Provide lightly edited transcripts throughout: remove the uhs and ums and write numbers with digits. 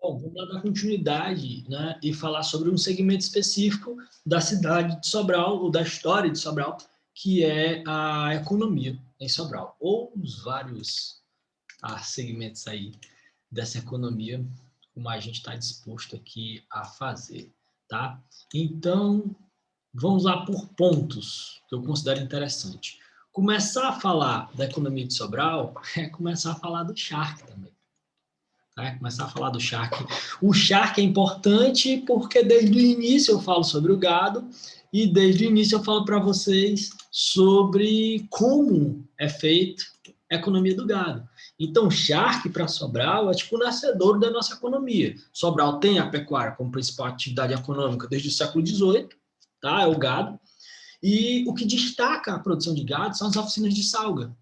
Bom, vamos lá dar continuidade, né, e falar sobre um segmento específico da cidade de Sobral, ou da história de Sobral, que é a economia em Sobral, ou os vários segmentos aí dessa economia, como a gente está disposto aqui a fazer, tá? Então, vamos lá por pontos que eu considero interessante. Começar a falar da economia de Sobral é começar a falar do Shark também. Tá? Começar a falar do Shark. O Shark é importante porque desde o início eu falo sobre o gado e desde o início eu falo para vocês sobre como é feito a economia do gado. Então, Shark para Sobral é tipo o nascedor da nossa economia. Sobral tem a pecuária como principal atividade econômica desde o século XVIII, tá? É o gado. E o que destaca a produção de gado são as oficinas de salga.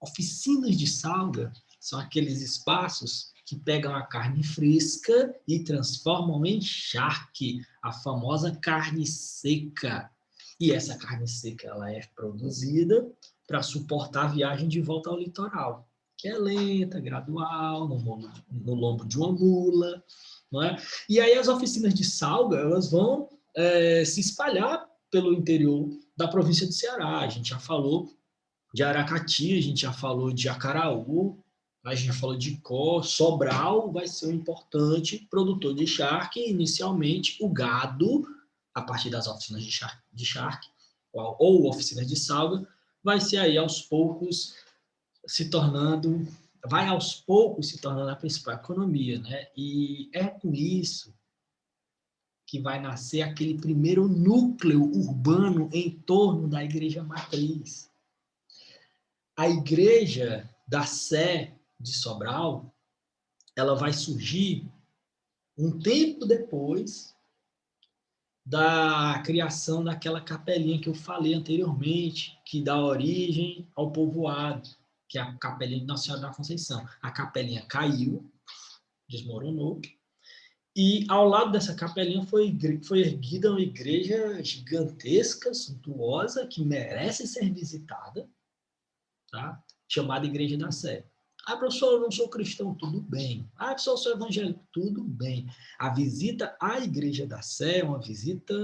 Oficinas de salga são aqueles espaços que pegam a carne fresca e transformam em charque, a famosa carne seca. E essa carne seca ela é produzida para suportar a viagem de volta ao litoral, que é lenta, gradual, no lombo de uma mula. Não é? E aí as oficinas de salga elas vão se espalhar pelo interior da província do Ceará. A gente já falou de Aracati, a gente já falou de Acaraú, a gente já falou de Icó, Sobral vai ser um importante produtor de charque, inicialmente o gado, a partir das oficinas de charque ou oficinas de salga, vai ser aí aos poucos se tornando, vai aos poucos se tornando a principal economia, né? E é com isso que vai nascer aquele primeiro núcleo urbano em torno da igreja matriz. A igreja da Sé de Sobral, ela vai surgir um tempo depois da criação daquela capelinha que eu falei anteriormente, que dá origem ao povoado, que é a capelinha de Nossa Senhora da Conceição. A capelinha caiu, desmoronou, e ao lado dessa capelinha foi erguida uma igreja gigantesca, suntuosa, que merece ser visitada, tá? Chamada Igreja da Sé. Ah, professor, eu não sou cristão, tudo bem. Ah, professor, eu sou evangélico, tudo bem. A visita à Igreja da Sé é uma visita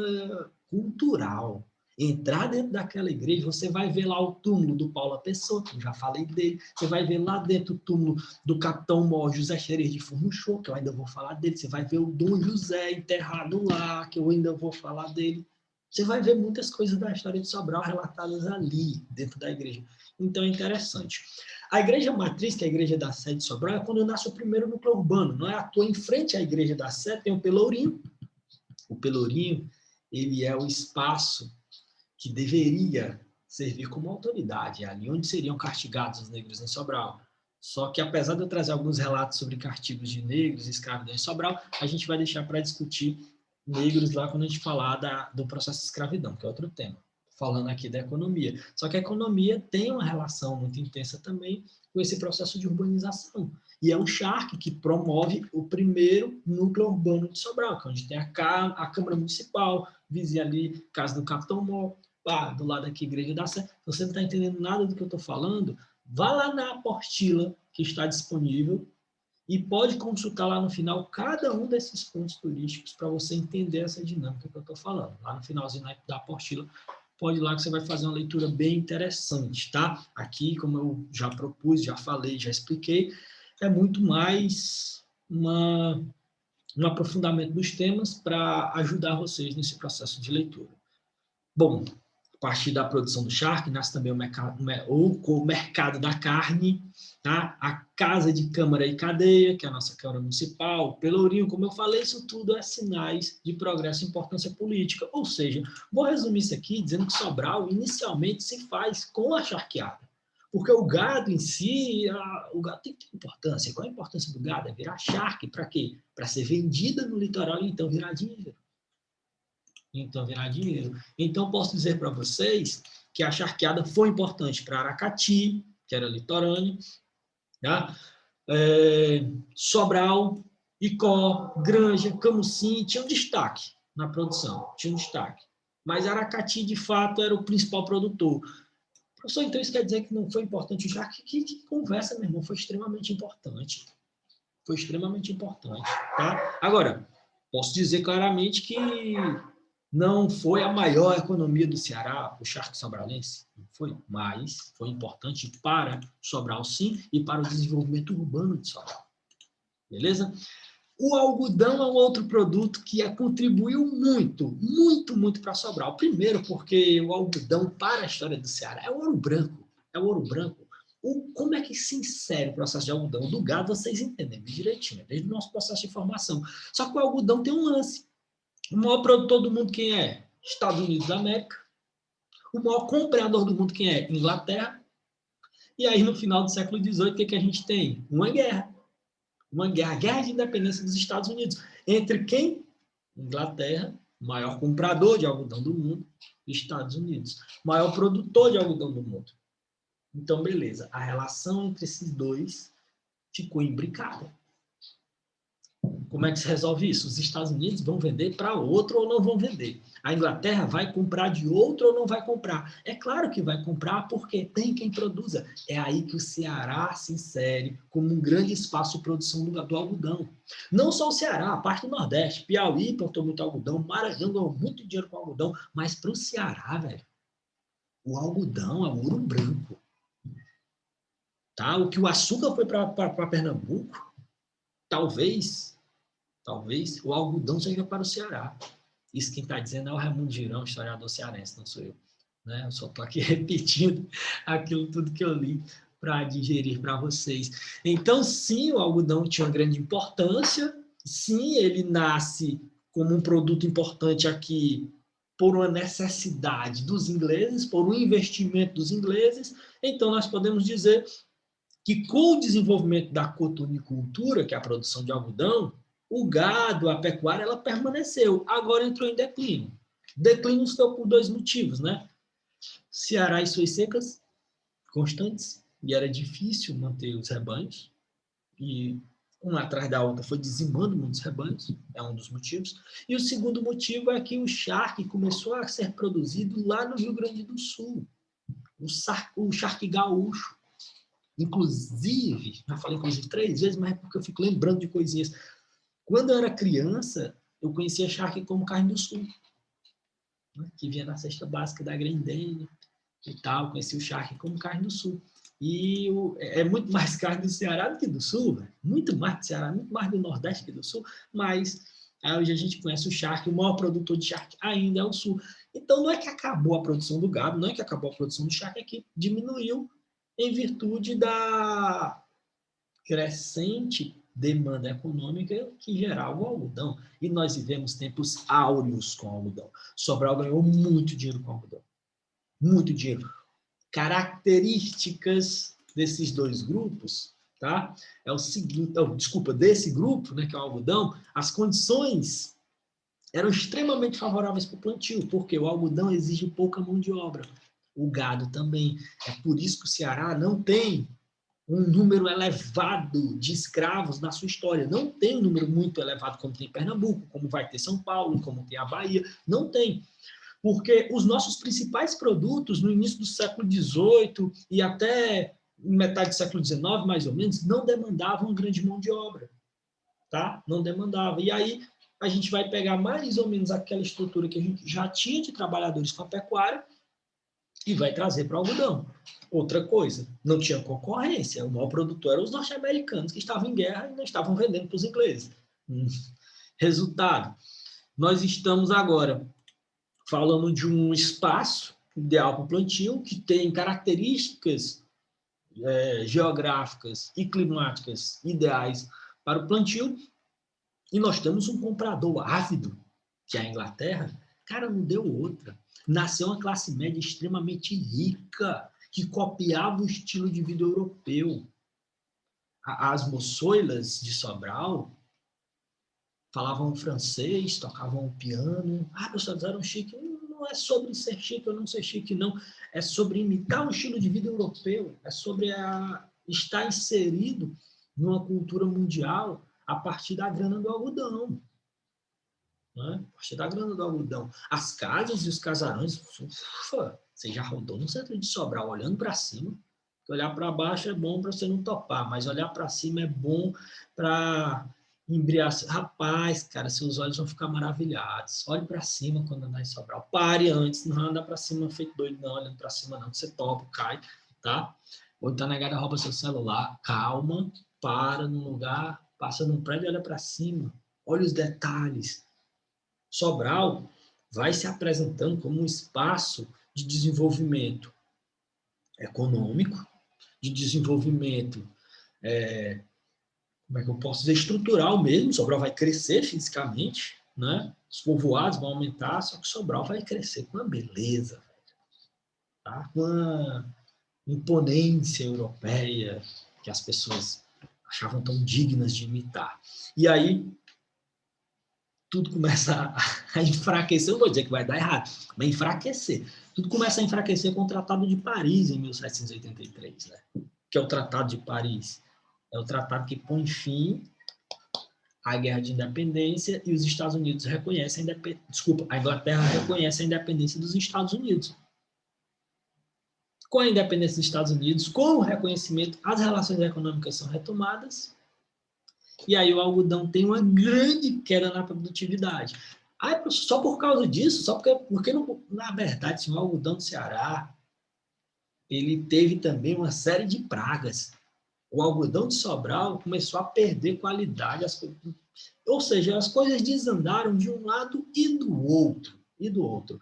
cultural. Entrar dentro daquela igreja, você vai ver lá o túmulo do Paulo Pessoa, que eu já falei dele. Você vai ver lá dentro o túmulo do capitão Mor José Xerez de Furnuchô, que eu ainda vou falar dele. Você vai ver o Dom José enterrado lá, que eu ainda vou falar dele. Você vai ver muitas coisas da história de Sobral relatadas ali, dentro da igreja. Então, é interessante. A igreja matriz, que é a igreja da Sé de Sobral, é quando nasce o primeiro núcleo urbano. Não é à toa, em frente à igreja da Sé tem o Pelourinho. O Pelourinho, ele é o espaço que deveria servir como autoridade, é ali onde seriam castigados os negros em Sobral. Só que, apesar de eu trazer alguns relatos sobre castigos de negros e escravidão em Sobral, a gente vai deixar para discutir negros lá quando a gente falar do processo de escravidão, que é outro tema. Falando aqui da economia. Só que a economia tem uma relação muito intensa também com esse processo de urbanização. E é o Shark que promove o primeiro núcleo urbano de Sobral, que é onde tem a Câmara Municipal, vizinha ali, Casa do Capitão Mor, do lado aqui, Igreja da Sé. Se você não está entendendo nada do que eu estou falando, vá lá na apostila que está disponível e pode consultar lá no final cada um desses pontos turísticos para você entender essa dinâmica que eu estou falando. Lá no finalzinho da apostila, pode ir lá que você vai fazer uma leitura bem interessante, tá? Aqui, como eu já propus, já falei, já expliquei, é muito mais um aprofundamento dos temas para ajudar vocês nesse processo de leitura. Bom, a partir da produção do charque, nasce também o mercado da carne, tá? A Casa de Câmara e Cadeia, que é a nossa Câmara Municipal, o Pelourinho, como eu falei, isso tudo é sinais de progresso e importância política. Ou seja, vou resumir isso aqui dizendo que Sobral inicialmente se faz com a charqueada. Porque o gado em si, o gado tem que ter importância. Qual a importância do gado? É virar charque. Para quê? Para ser vendida no litoral e então virar dinheiro. Então, virar dinheiro. Então, posso dizer para vocês que a charqueada foi importante para Aracati, que era litorâneo, tá? Sobral, Icó, Granja, Camusim, tinham destaque na produção, tinham destaque. Mas Aracati, de fato, era o principal produtor. Professor, então isso quer dizer que não foi importante o charque? Que conversa, meu irmão, foi extremamente importante. Foi extremamente importante. Tá? Agora, posso dizer claramente que não foi a maior economia do Ceará, o charque sobralense, não foi, mas foi importante para Sobral, sim, e para o desenvolvimento urbano de Sobral. Beleza? O algodão é um outro produto que contribuiu muito, muito, muito para Sobral. Primeiro, porque o algodão, para a história do Ceará, é ouro branco. É ouro branco. Como é que se insere o processo de algodão? Do gado, vocês entendem direitinho, desde o nosso processo de formação. Só que o algodão tem um lance. O maior produtor do mundo, quem é? Estados Unidos da América. O maior comprador do mundo, quem é? Inglaterra. E aí, no final do século XVIII, o que a gente tem? Uma guerra. Uma guerra, a guerra de independência dos Estados Unidos. Entre quem? Inglaterra, maior comprador de algodão do mundo, e Estados Unidos, maior produtor de algodão do mundo. Então, beleza. A relação entre esses dois ficou imbricada. Como é que se resolve isso? Os Estados Unidos vão vender para outro ou não vão vender. A Inglaterra vai comprar de outro ou não vai comprar. É claro que vai comprar porque tem quem produza. É aí que o Ceará se insere como um grande espaço de produção do algodão. Não só o Ceará, a parte do Nordeste. Piauí plantou muito algodão, Maranhão ganhou muito dinheiro com algodão, mas para o Ceará, velho, o algodão é ouro branco. Tá? O que o açúcar foi para Pernambuco, talvez o algodão seja para o Ceará. Isso quem está dizendo é o Raimundo Girão, historiador cearense, não sou eu. Né? Eu só estou aqui repetindo aquilo tudo que eu li para digerir para vocês. Então, sim, o algodão tinha uma grande importância. Sim, ele nasce como um produto importante aqui por uma necessidade dos ingleses, por um investimento dos ingleses. Então, nós podemos dizer que com o desenvolvimento da cotonicultura, que é a produção de algodão, o gado, a pecuária, ela permaneceu. Agora entrou em declínio. Declínio se deu por dois motivos, né? Ceará e suas secas constantes, e era difícil manter os rebanhos, e uma atrás da outra foi dizimando muitos rebanhos, é um dos motivos. E o segundo motivo é que o charque começou a ser produzido lá no Rio Grande do Sul, o charque gaúcho. Inclusive, já falei inclusive 3 vezes, mas é porque eu fico lembrando de coisinhas. Quando eu era criança, eu conhecia charque como carne do sul, né? Que vinha na cesta básica da Grendene e tal. Conheci o charque como carne do sul. E é muito mais carne do Ceará do que do sul, né? Muito mais do Ceará, muito mais do Nordeste que do sul, mas hoje a gente conhece o charque, o maior produtor de charque ainda é o sul. Então não é que acabou a produção do gado, não é que acabou a produção do charque, é que diminuiu em virtude da crescente demanda econômica que gerava o algodão. E nós vivemos tempos áureos com o algodão. Sobral ganhou muito dinheiro com o algodão. Muito dinheiro. Características desses dois grupos, tá? É o seguinte, desse grupo, né, que é o algodão, as condições eram extremamente favoráveis para o plantio, porque o algodão exige pouca mão de obra. O gado também. É por isso que o Ceará não tem um número elevado de escravos na sua história. Não tem um número muito elevado como tem em Pernambuco, como vai ter São Paulo, como tem a Bahia. Não tem. Porque os nossos principais produtos, no início do século XVIII e até metade do século XIX, mais ou menos, não demandavam grande mão de obra. Tá? Não demandava. E aí a gente vai pegar mais ou menos aquela estrutura que a gente já tinha de trabalhadores com a pecuária e vai trazer para o algodão. Outra coisa, não tinha concorrência. O maior produtor eram os norte-americanos que estavam em guerra e não estavam vendendo para os ingleses. Resultado, nós estamos agora falando de um espaço ideal para o plantio que tem características geográficas e climáticas ideais para o plantio e nós temos um comprador ávido, que é a Inglaterra. Cara, não deu outra. Nasceu uma classe média extremamente rica, que copiava o estilo de vida europeu. As moçoilas de Sobral falavam francês, tocavam piano. Ah, meus eram chique. Não é sobre ser chique ou não ser chique, não. É sobre imitar um estilo de vida europeu. É sobre estar inserido numa cultura mundial a partir da grana do algodão. Né? A partir da grana do algodão. As casas e os casarões, ufa, você já rodou no centro de Sobral, olhando para cima. Olhar para baixo é bom para você não topar, mas olhar para cima é bom para Embriaçar. Rapaz, cara, seus olhos vão ficar maravilhados. Olhe para cima quando andar em Sobral. Pare antes, não anda para cima feito doido, não, olhando para cima, não. Você topa, cai, tá? Ou então negada rouba seu celular. Calma, para no lugar, passa no prédio e olha para cima. Olha os detalhes. Sobral vai se apresentando como um espaço de desenvolvimento econômico, de desenvolvimento como é que eu posso dizer, estrutural mesmo. Sobral vai crescer fisicamente, né? Os povoados vão aumentar, só que Sobral vai crescer com uma beleza, tá? Com uma imponência europeia que as pessoas achavam tão dignas de imitar. E aí tudo começa a enfraquecer, não vou dizer que vai dar errado, mas enfraquecer. Tudo começa a enfraquecer com o Tratado de Paris, em 1783, né? Que é o Tratado de Paris. É o tratado que põe fim à Guerra de Independência e os Estados Unidos reconhecem a independência. Desculpa, a Inglaterra reconhece a independência dos Estados Unidos. Com a independência dos Estados Unidos, com o reconhecimento, as relações econômicas são retomadas e aí o algodão tem uma grande queda na produtividade. Aí, só por causa disso, só porque não, na verdade, assim, o algodão do Ceará ele teve também uma série de pragas. O algodão de Sobral começou a perder qualidade, ou seja, as coisas desandaram de um lado e do outro.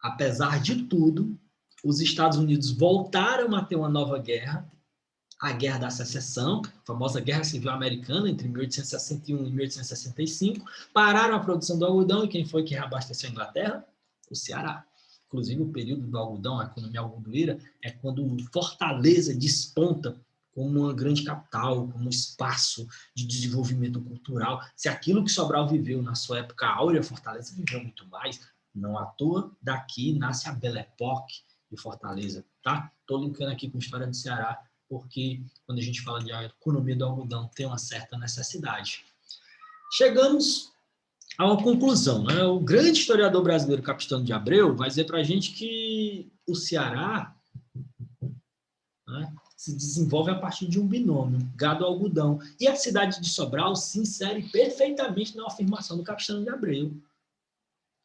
Apesar de tudo, os Estados Unidos voltaram a ter uma nova guerra, a Guerra da Secessão, a famosa Guerra Civil Americana, entre 1861 e 1865, pararam a produção do algodão, e quem foi que reabasteceu a Inglaterra? O Ceará. Inclusive, o período do algodão, a economia algodoeira, é quando Fortaleza desponta como uma grande capital, como um espaço de desenvolvimento cultural. Se aquilo que Sobral viveu na sua época áurea, Fortaleza viveu muito mais. Não à toa, daqui nasce a Belle Époque de Fortaleza, tá? Estou linkando aqui com a história do Ceará, porque quando a gente fala de economia do algodão, tem uma certa necessidade. Chegamos a uma conclusão, né? O grande historiador brasileiro Capistrano de Abreu vai dizer para a gente que o Ceará, né, se desenvolve a partir de um binômio, gado-algodão. E a cidade de Sobral se insere perfeitamente na afirmação do Capistrano de Abreu.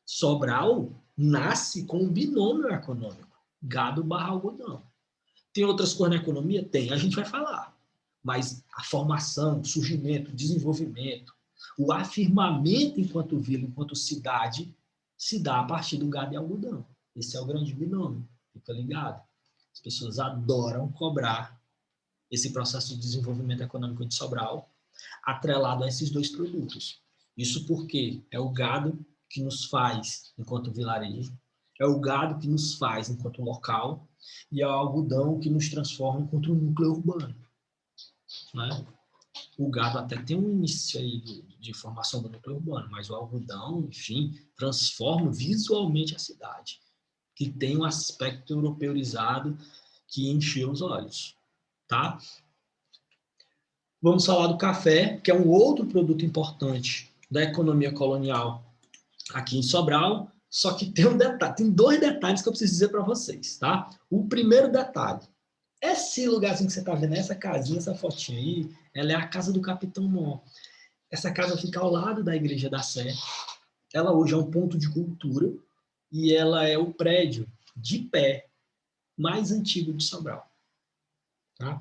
Sobral nasce com um binômio econômico, gado/algodão. Tem outras cores na economia? Tem, a gente vai falar. Mas a formação, o surgimento, o desenvolvimento, o afirmamento enquanto vila, enquanto cidade, se dá a partir do gado e algodão. Esse é o grande binômio, fica ligado. As pessoas adoram cobrar esse processo de desenvolvimento econômico de Sobral atrelado a esses dois produtos. Isso porque é o gado que nos faz enquanto vilarejo, é o gado que nos faz enquanto local e é o algodão que nos transforma enquanto um núcleo urbano. Né? O gado até tem um início aí de formação do núcleo urbano, mas o algodão, enfim, transforma visualmente a cidade, que tem um aspecto europeuizado que encheu os olhos. Tá? Vamos falar do café, que é um outro produto importante da economia colonial aqui em Sobral, só que tem um detalhe, tem dois detalhes que eu preciso dizer para vocês, tá? O primeiro detalhe, esse lugarzinho que você está vendo, essa casinha, essa fotinha aí, ela é a casa do Capitão Mó. Essa casa fica ao lado da Igreja da Sé. Ela hoje é um ponto de cultura e ela é o prédio de pé mais antigo de Sobral. Tá?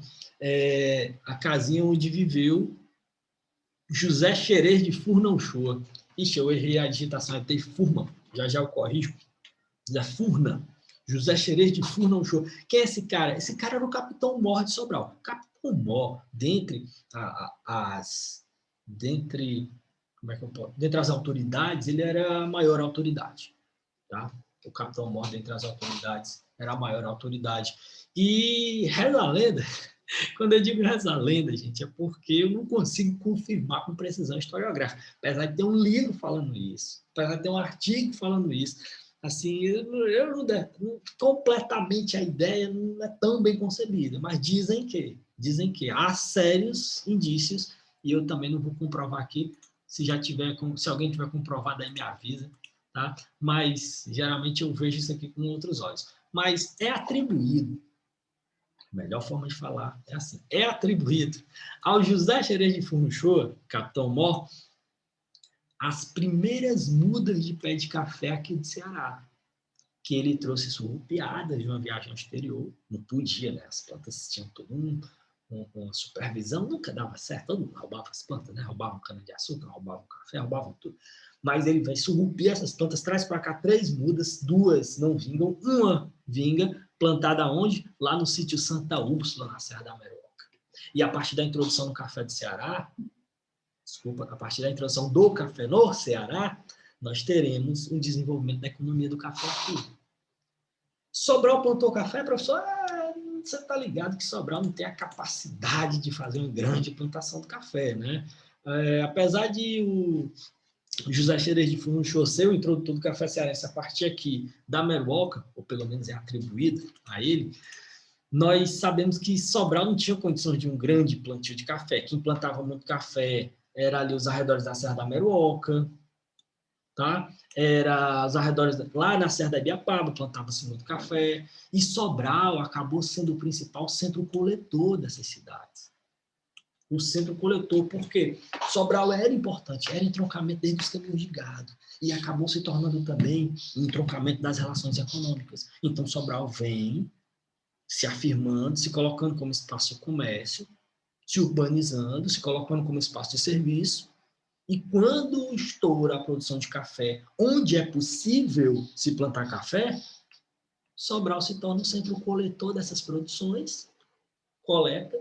A casinha onde viveu José Xerez de Furna-Uchoa. Ixi, eu errei a digitação, tem Furman, já eu corrijo. Da Furna, José Xerez de Furna-Uchoa. Quem é esse cara? Esse cara era o Capitão Mor de Sobral. O Capitão Mor, dentre as autoridades, ele era a maior autoridade. Tá? O Capitão Mor, dentre as autoridades, era a maior autoridade. E reza a lenda, quando eu digo reza a lenda, gente, é porque eu não consigo confirmar com precisão historiográfica. Apesar de ter um livro falando isso, apesar de ter um artigo falando isso, assim, eu não completamente a ideia não é tão bem concebida, mas dizem que há sérios indícios, e eu também não vou comprovar aqui, se alguém tiver comprovado aí me avisa, tá? Mas geralmente eu vejo isso aqui com outros olhos. Mas é atribuído A melhor forma de falar é assim. É atribuído ao José Xerez de Furunchô, Capitão Mor, as primeiras mudas de pé de café aqui do Ceará, que ele trouxe surrupiadas de uma viagem ao exterior. Não podia, né? As plantas tinham todo uma supervisão, nunca dava certo, todo mundo roubava as plantas, né? Roubavam cana-de-açúcar, roubavam café, roubavam tudo. Mas ele vai surrupiar essas plantas, traz para cá 3 mudas, 2 não vingam, uma vinga, plantada onde? Lá no sítio Santa Úrsula, na Serra da Meroca. E a partir da introdução do café do Ceará, a partir da introdução do café no Ceará, nós teremos um desenvolvimento da economia do café aqui. Sobral plantou café, professor? Você está ligado que Sobral não tem a capacidade de fazer uma grande plantação de café, né? Apesar de o José Xerez de Furunchô ser o introdutor do café cearense a partir aqui da Meroca, ou pelo menos é atribuído a ele, nós sabemos que Sobral não tinha condições de um grande plantio de café. Quem plantava muito café era ali os arredores da Serra da Meroca, tá? Era os arredores, lá na Serra da Ibiapaba, plantava-se muito café, e Sobral acabou sendo o principal centro coletor dessas cidades. O centro coletor, porque Sobral era importante, era entroncamento desde os caminhos de gado, e acabou se tornando também um entroncamento das relações econômicas. Então, Sobral vem se afirmando, se colocando como espaço de comércio, se urbanizando, se colocando como espaço de serviço, e quando estoura a produção de café, onde é possível se plantar café, Sobral se torna o centro coletor dessas produções, coleta,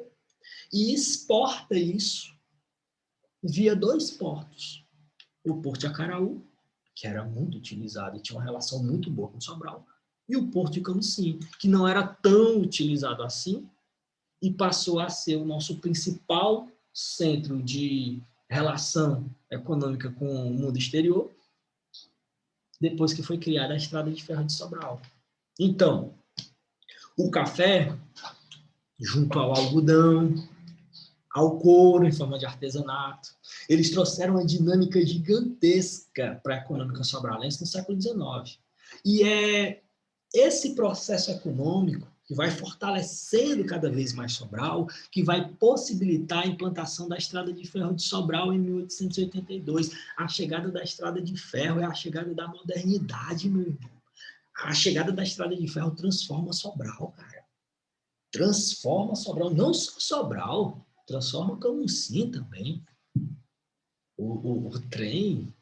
e exporta isso via 2 portos. O Porto de Acaraú, que era muito utilizado e tinha uma relação muito boa com Sobral, e o Porto de Camusim, que não era tão utilizado assim, e passou a ser o nosso principal centro de relação econômica com o mundo exterior, depois que foi criada a Estrada de Ferro de Sobral. Então, o café, junto ao algodão, ao couro em forma de artesanato, eles trouxeram uma dinâmica gigantesca para a econômica sobralense no século XIX. E é esse processo econômico que vai fortalecendo cada vez mais Sobral, que vai possibilitar a implantação da Estrada de Ferro de Sobral em 1882. A chegada da Estrada de Ferro é a chegada da modernidade, meu irmão. A chegada da Estrada de Ferro transforma Sobral, cara. Transforma Sobral, não só Sobral, transforma Camusim também. O trem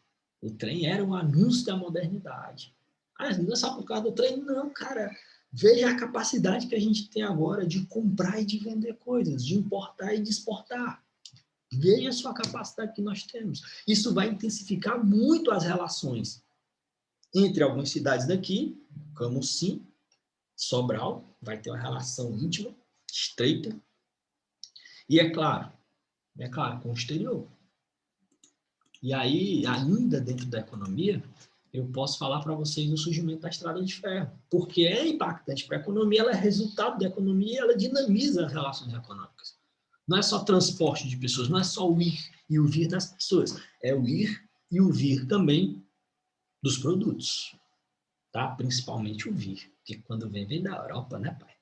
era um anúncio da modernidade. Não é só por causa do trem, não, cara. Veja a capacidade que a gente tem agora de comprar e de vender coisas, de importar e de exportar. Veja a sua capacidade que nós temos. Isso vai intensificar muito as relações entre algumas cidades daqui, Camusim, Sobral, vai ter uma relação íntima, estreita, e é claro, com o exterior. E aí, ainda dentro da economia, eu posso falar para vocês do surgimento da Estrada de Ferro, porque é impactante para a economia, ela é resultado da economia, ela dinamiza as relações econômicas. Não é só transporte de pessoas, não é só o ir e o vir das pessoas, é o ir e o vir também dos produtos, tá? Principalmente o vir, porque quando vem da Europa, né, pai?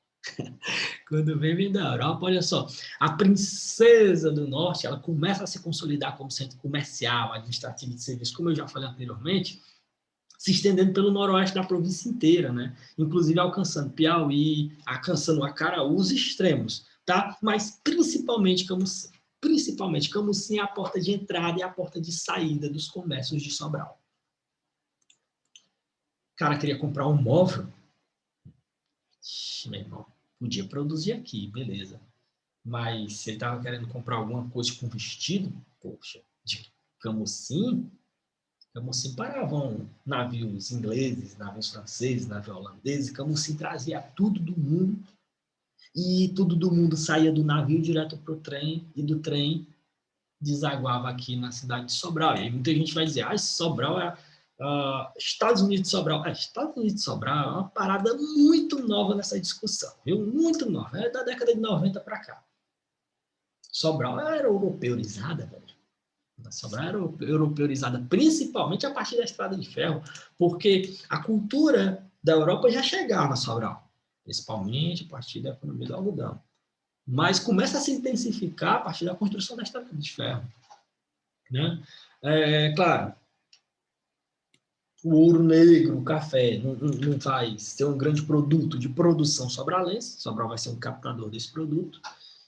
Quando vem da Europa, olha só, a princesa do norte, ela começa a se consolidar como centro comercial, administrativo e de serviço, como eu já falei anteriormente, se estendendo pelo noroeste da província inteira, né? Inclusive alcançando Piauí, alcançando Acaraú, os extremos, tá? Mas principalmente Camusim é a porta de entrada e a porta de saída dos comércios de Sobral. O cara queria comprar um móvel, meu irmão, podia produzir aqui, beleza. Mas se ele estava querendo comprar alguma coisa com vestido, poxa, de Camusim paravam navios ingleses, navios franceses, navios holandeses, Camusim trazia tudo do mundo, e tudo do mundo saía do navio direto para o trem, e do trem desaguava aqui na cidade de Sobral. E aí muita gente vai dizer, Sobral é Estados Unidos de Sobral. Estados Unidos de Sobral é uma parada muito nova nessa discussão, viu? Muito nova, é da década de 90 para cá. Sobral era europeurizada, velho. Sobral era europeurizada principalmente a partir da Estrada de Ferro, porque a cultura da Europa já chegava a Sobral. principalmente a partir da economia do algodão. Mas começa a se intensificar a partir da construção da estrada de ferro, né? Claro, o ouro negro, o café, não vai ser um grande produto de produção sobralense, Sobral vai ser um captador desse produto,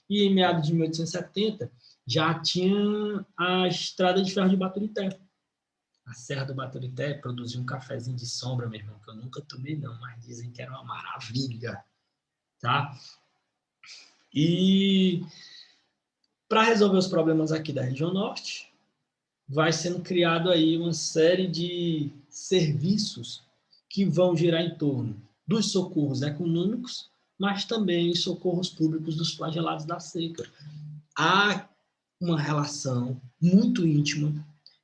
e em meados de 1870 já tinha a estrada de ferro de Baturité. A Serra do Baturité produziu um cafezinho de sombra, meu irmão, que eu nunca tomei não, mas dizem que era uma maravilha, tá? E para resolver os problemas aqui da região norte, vai sendo criado aí uma série de serviços que vão girar em torno dos socorros econômicos, mas também os socorros públicos dos flagelados da seca. Há uma relação muito íntima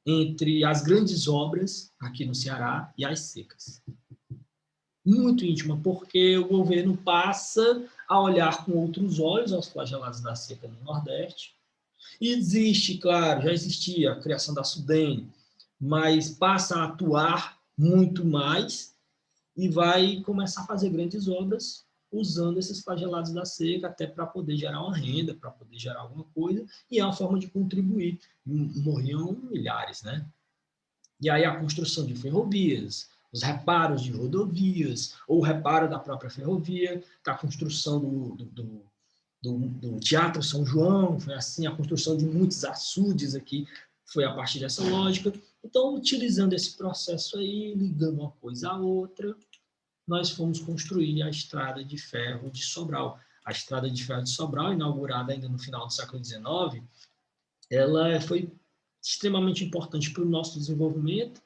entre as grandes obras aqui no Ceará e as secas. Muito íntima, porque o governo passa a olhar com outros olhos aos flagelados da seca no Nordeste. E existe, claro, já existia a criação da SUDENE, mas passa a atuar muito mais e vai começar a fazer grandes obras usando esses flagelados da seca até para poder gerar uma renda, para poder gerar alguma coisa, e é uma forma de contribuir. Morriam milhares, né? E aí a construção de ferrovias, os reparos de rodovias, ou o reparo da própria ferrovia, a construção do Teatro São João, foi assim, a construção de muitos açudes aqui foi a partir dessa lógica. Então, utilizando esse processo aí, ligando uma coisa à outra, nós fomos construir a Estrada de Ferro de Sobral. A Estrada de Ferro de Sobral, inaugurada ainda no final do século XIX, ela foi extremamente importante para o nosso desenvolvimento,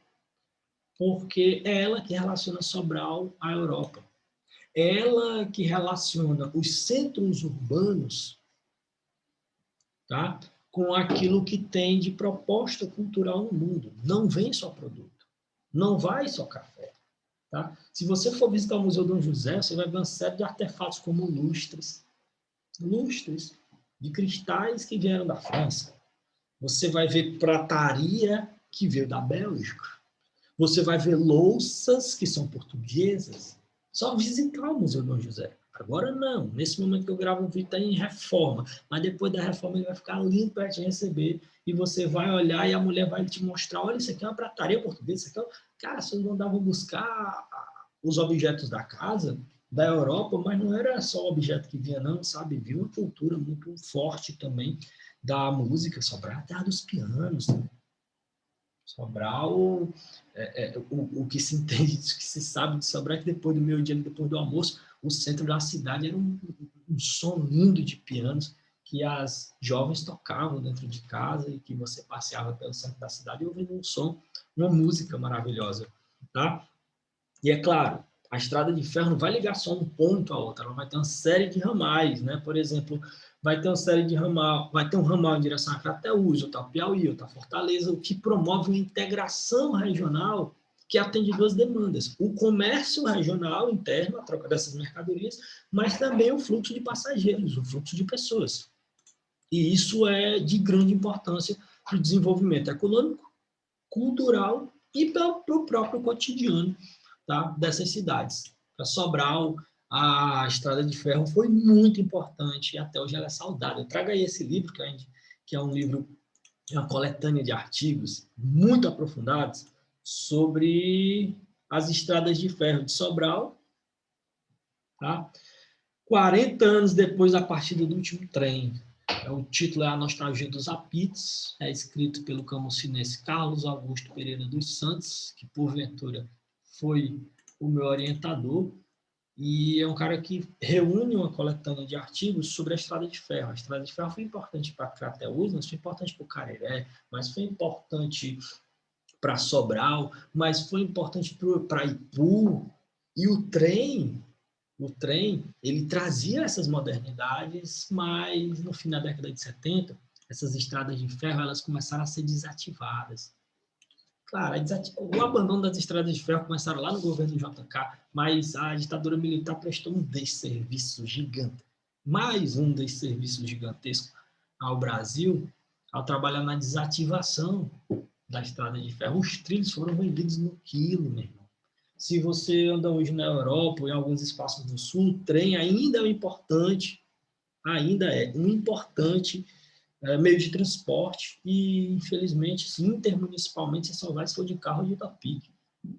porque é ela que relaciona Sobral à Europa. É ela que relaciona os centros urbanos, tá, com aquilo que tem de proposta cultural no mundo. Não vem só produto, não vai só café. Tá? Se você for visitar o Museu Dom José, você vai ver uma série de artefatos como lustres de cristais que vieram da França. Você vai ver prataria que veio da Bélgica. Você vai ver louças que são portuguesas. Só visitar o Museu Dom José. Agora não. Nesse momento que eu gravo o vídeo está em reforma. Mas depois da reforma ele vai ficar lindo para te receber. E você vai olhar e a mulher vai te mostrar, olha, isso aqui é uma prataria portuguesa. Isso aqui é... Cara, vocês mandavam buscar os objetos da casa, da Europa, mas não era só o objeto que vinha, não, sabe? Vinha uma cultura muito forte também da música, Sobral, a terra dos pianos, né? Sobral, o que se entende, o que se sabe de Sobral é que depois do meio-dia, depois do almoço, o centro da cidade era um som lindo de pianos que as jovens tocavam dentro de casa e que você passeava pelo centro da cidade ouvindo um som, uma música maravilhosa, tá? E é claro, a estrada de ferro não vai ligar só um ponto a outro, ela vai ter uma série de ramais, né? Por exemplo, vai ter uma série de ramal, vai ter um ramal em direção a Crateús, outro ao Piauí, outro a Fortaleza, o que promove uma integração regional que atende duas demandas: o comércio regional interno, a troca dessas mercadorias, mas também o fluxo de passageiros, o fluxo de pessoas. E isso é de grande importância para o desenvolvimento econômico, cultural e para o próprio cotidiano, tá, dessas cidades. Para Sobral, a Estrada de Ferro foi muito importante e até hoje ela é saudável. Eu trago aí esse livro, que é um livro, é uma coletânea de artigos muito aprofundados sobre as estradas de ferro de Sobral, tá? 40 anos depois da partida do último trem. O título é A Nostalgia dos Apitos, é escrito pelo camusinense Carlos Augusto Pereira dos Santos, que porventura foi o meu orientador, e é um cara que reúne uma coletânea de artigos sobre a Estrada de Ferro. A Estrada de Ferro foi importante para Crateús, mas foi importante para o Careré, mas foi importante para Sobral, mas foi importante para Ipu, e o trem, ele trazia essas modernidades, mas no fim da década de 70, essas estradas de ferro elas começaram a ser desativadas. Claro, o abandono das estradas de ferro começaram lá no governo JK, mas a ditadura militar prestou um desserviço gigante, mais um desserviço gigantesco ao Brasil, ao trabalhar na desativação da estrada de ferro. Os trilhos foram vendidos no quilo, meu irmão. Se você anda hoje na Europa ou em alguns espaços do Sul, o trem ainda é um importante meio de transporte e, infelizmente, assim, intermunicipalmente, você só vai se for de carro de pique.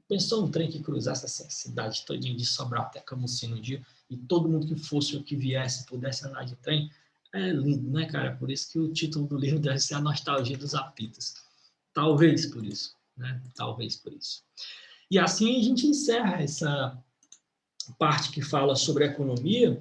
Pensou um trem que cruzasse essa cidade todinha de Sobral até Camusim no dia e todo mundo que fosse ou que viesse pudesse andar de trem? É lindo, né, cara? Por isso que o título do livro deve ser A Nostalgia dos Apitas. Talvez por isso, né? Talvez por isso. E assim a gente encerra essa parte que fala sobre economia,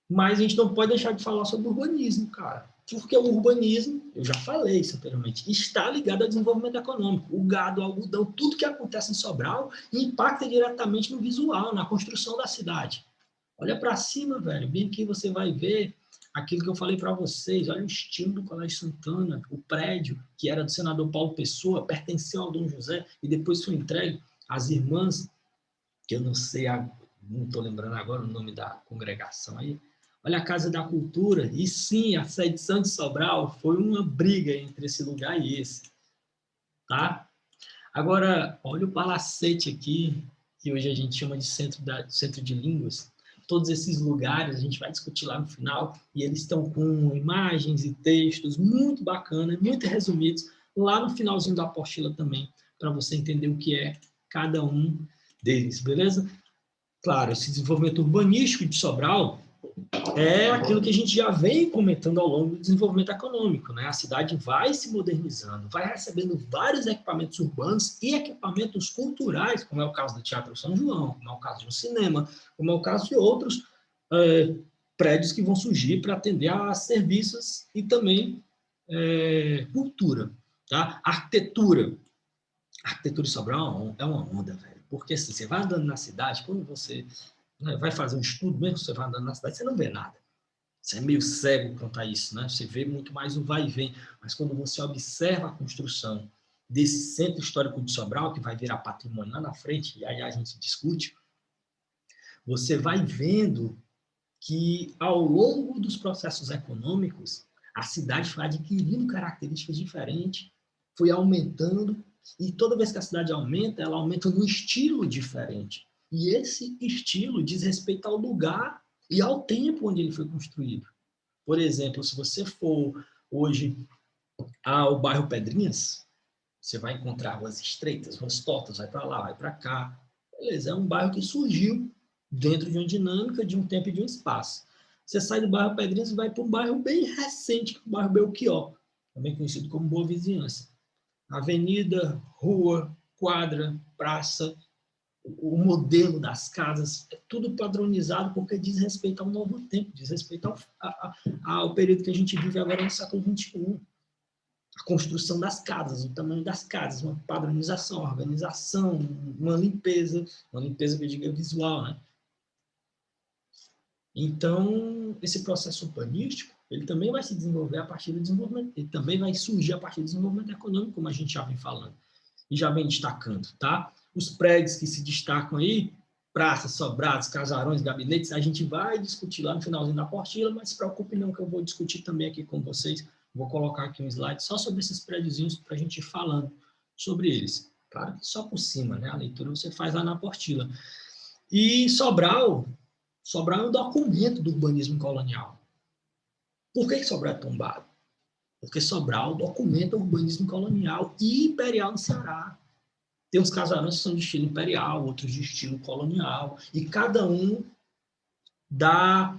mas a gente não pode deixar de falar sobre urbanismo, cara. Porque o urbanismo, eu já falei isso anteriormente, está ligado ao desenvolvimento econômico. O gado, o algodão, tudo que acontece em Sobral impacta diretamente no visual, na construção da cidade. Olha para cima, velho, bem aqui você vai ver aquilo que eu falei para vocês. Olha o estilo do Colégio Santana, o prédio que era do senador Paulo Pessoa, pertenceu ao Dom José e depois foi entregue às irmãs, que eu não sei, não estou lembrando agora o nome da congregação aí. Olha a Casa da Cultura, e sim, a sedição de Sobral foi uma briga entre esse lugar e esse, tá? Agora, olha o palacete aqui, que hoje a gente chama de centro de línguas. Todos esses lugares, a gente vai discutir lá no final, e eles estão com imagens e textos muito bacanas, muito resumidos, lá no finalzinho da apostila também, para você entender o que é cada um deles, beleza? Claro, esse desenvolvimento urbanístico de Sobral é aquilo que a gente já vem comentando ao longo do desenvolvimento econômico, né? A cidade vai se modernizando, vai recebendo vários equipamentos urbanos e equipamentos culturais, como é o caso do Teatro São João, como é o caso de um cinema, como é o caso de outros prédios que vão surgir para atender a serviços e também cultura, tá? Arquitetura. A arquitetura de Sobral é uma onda, velho, porque assim, você vai andando na cidade, quando você vai fazer um estudo, mesmo que você vai andando na cidade, você não vê nada. Você é meio cego quanto a isso, né? Você vê muito mais o vai e vem. Mas quando você observa a construção desse centro histórico de Sobral, que vai virar patrimônio lá na frente, e aí a gente discute, você vai vendo que ao longo dos processos econômicos, a cidade foi adquirindo características diferentes, foi aumentando, e toda vez que a cidade aumenta, ela aumenta num estilo diferente. E esse estilo diz respeito ao lugar e ao tempo onde ele foi construído. Por exemplo, se você for hoje ao bairro Pedrinhas, você vai encontrar ruas estreitas, ruas tortas, vai para lá, vai para cá. Beleza, é um bairro que surgiu dentro de uma dinâmica, de um tempo e de um espaço. Você sai do bairro Pedrinhas e vai para um bairro bem recente, que é o bairro Belchior, também conhecido como Boa Vizinhança. Avenida, rua, quadra, praça, o modelo das casas, é tudo padronizado porque diz respeito ao novo tempo, diz respeito ao período que a gente vive agora no século XXI. A construção das casas, o tamanho das casas, uma padronização, organização, uma limpeza que eu digo visual, né? Então, esse processo urbanístico, ele também vai se desenvolver a partir do desenvolvimento, ele também vai surgir a partir do desenvolvimento econômico, como a gente já vem falando, e já vem destacando, tá? Os prédios que se destacam aí, praças, sobrados, casarões, gabinetes, a gente vai discutir lá no finalzinho da apostila, mas se preocupe não que eu vou discutir também aqui com vocês. Vou colocar aqui um slide só sobre esses prédiozinhos para a gente ir falando sobre eles. Claro que só por cima, né? A leitura você faz lá na apostila. E Sobral é um documento do urbanismo colonial. Por que Sobral é tombado? Porque Sobral documenta o urbanismo colonial e imperial no Ceará. Tem uns casarões que são de estilo imperial, outros de estilo colonial, e cada um dá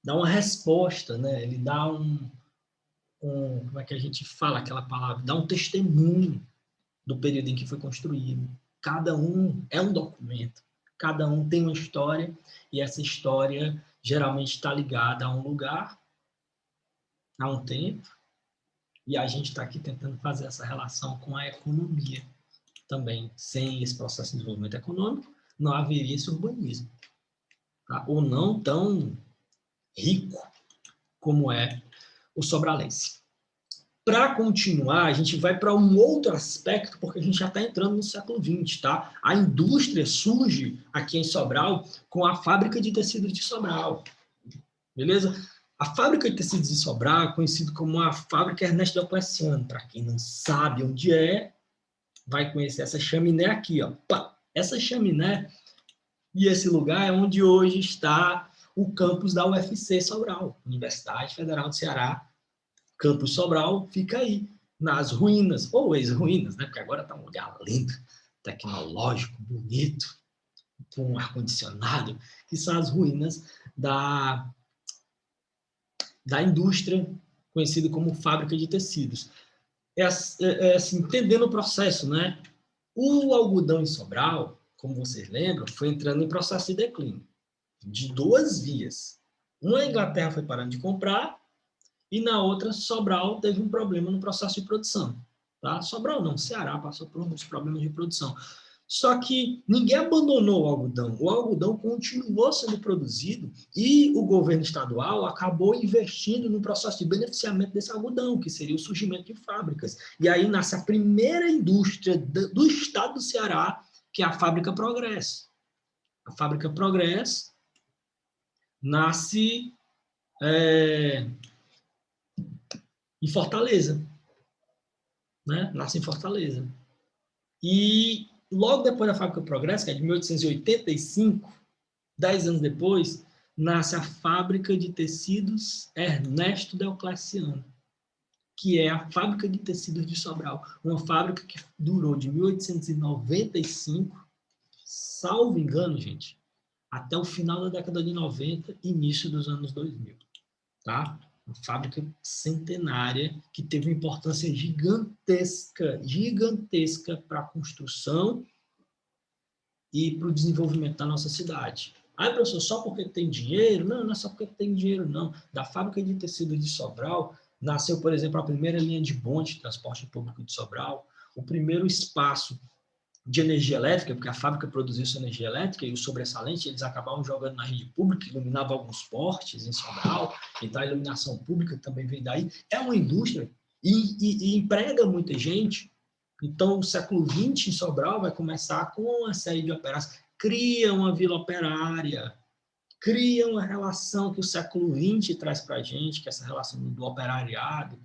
uma resposta, né? Ele dá como é que a gente fala aquela palavra? Dá um testemunho do período em que foi construído. Cada um é um documento, cada um tem uma história, e essa história geralmente está ligada a um lugar, a um tempo, e a gente está aqui tentando fazer essa relação com a economia também. Sem esse processo de desenvolvimento econômico, não haveria esse urbanismo, tá? Ou não tão rico como é o sobralense. Para continuar, a gente vai para um outro aspecto, porque a gente já está entrando no século XX, tá? A indústria surge aqui em Sobral com a fábrica de tecidos de Sobral, beleza? A fábrica de tecidos de Sobral é conhecida como a fábrica Ernesto Diocleciano. Para quem não sabe onde é, vai conhecer essa chaminé aqui, ó. Pá! Essa chaminé e esse lugar é onde hoje está o campus da UFC Sobral, Universidade Federal do Ceará. Campus Sobral fica aí, nas ruínas, ou ex-ruínas, né? Porque agora está um lugar lindo, tecnológico, bonito, com um ar-condicionado, que são as ruínas da indústria conhecida como fábrica de tecidos. Assim, entendendo o processo, né? O algodão em Sobral, como vocês lembram, foi entrando em processo de declínio, de duas vias. Uma, a Inglaterra foi parando de comprar, e na outra, Sobral teve um problema no processo de produção. Tá? Sobral não, Ceará passou por uns problemas de produção. Só que ninguém abandonou o algodão continuou sendo produzido e o governo estadual acabou investindo no processo de beneficiamento desse algodão, que seria o surgimento de fábricas. E aí nasce a primeira indústria do estado do Ceará, que é a Fábrica Progresso. A Fábrica Progresso nasce em Fortaleza, né? Nasce em Fortaleza. E logo depois da Fábrica Progresso, que é de 1885, 10 anos depois, nasce a Fábrica de Tecidos Ernesto Deocleciano, que é a Fábrica de Tecidos de Sobral. Uma fábrica que durou de 1895, salvo engano, gente, até o final da década de 90, início dos anos 2000. Tá? Uma fábrica centenária que teve uma importância gigantesca para a construção e para o desenvolvimento da nossa cidade. Ah, professor, só porque tem dinheiro? Não, não é só porque tem dinheiro, não. Da fábrica de tecidos de Sobral, nasceu, por exemplo, a primeira linha de bonde de transporte público de Sobral, o primeiro espaço de energia elétrica, porque a fábrica produziu sua energia elétrica e os sobressalentes eles acabavam jogando na rede pública, iluminava alguns portes em Sobral, então a iluminação pública também vem daí. É uma indústria e emprega muita gente. Então, o século XX em Sobral vai começar com uma série de operações. Cria uma vila operária, cria uma relação que o século XX traz para a gente, que é essa relação do operariado,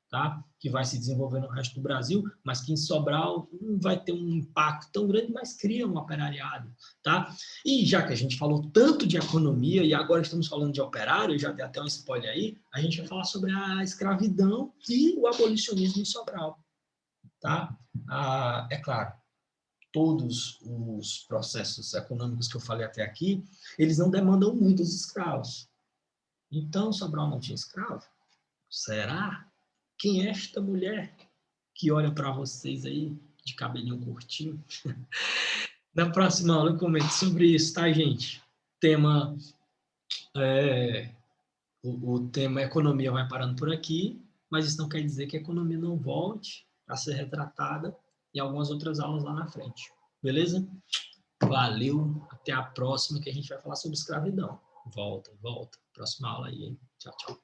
tá? Que vai se desenvolver no resto do Brasil, mas que em Sobral não vai ter um impacto tão grande, mas cria um operariado. Tá? E já que a gente falou tanto de economia e agora estamos falando de operário, já dei até um spoiler aí, a gente vai falar sobre a escravidão e o abolicionismo em Sobral. Tá? É claro, todos os processos econômicos que eu falei até aqui, eles não demandam muitos escravos. Então, Sobral não tinha escravo? Será? Quem é esta mulher que olha para vocês aí de cabelinho curtinho? Na próxima aula eu comento sobre isso, tá, gente? Tema, o tema economia vai parando por aqui, mas isso não quer dizer que a economia não volte a ser retratada em algumas outras aulas lá na frente. Beleza? Valeu, até a próxima que a gente vai falar sobre escravidão. Volta. Próxima aula aí, hein? Tchau, tchau.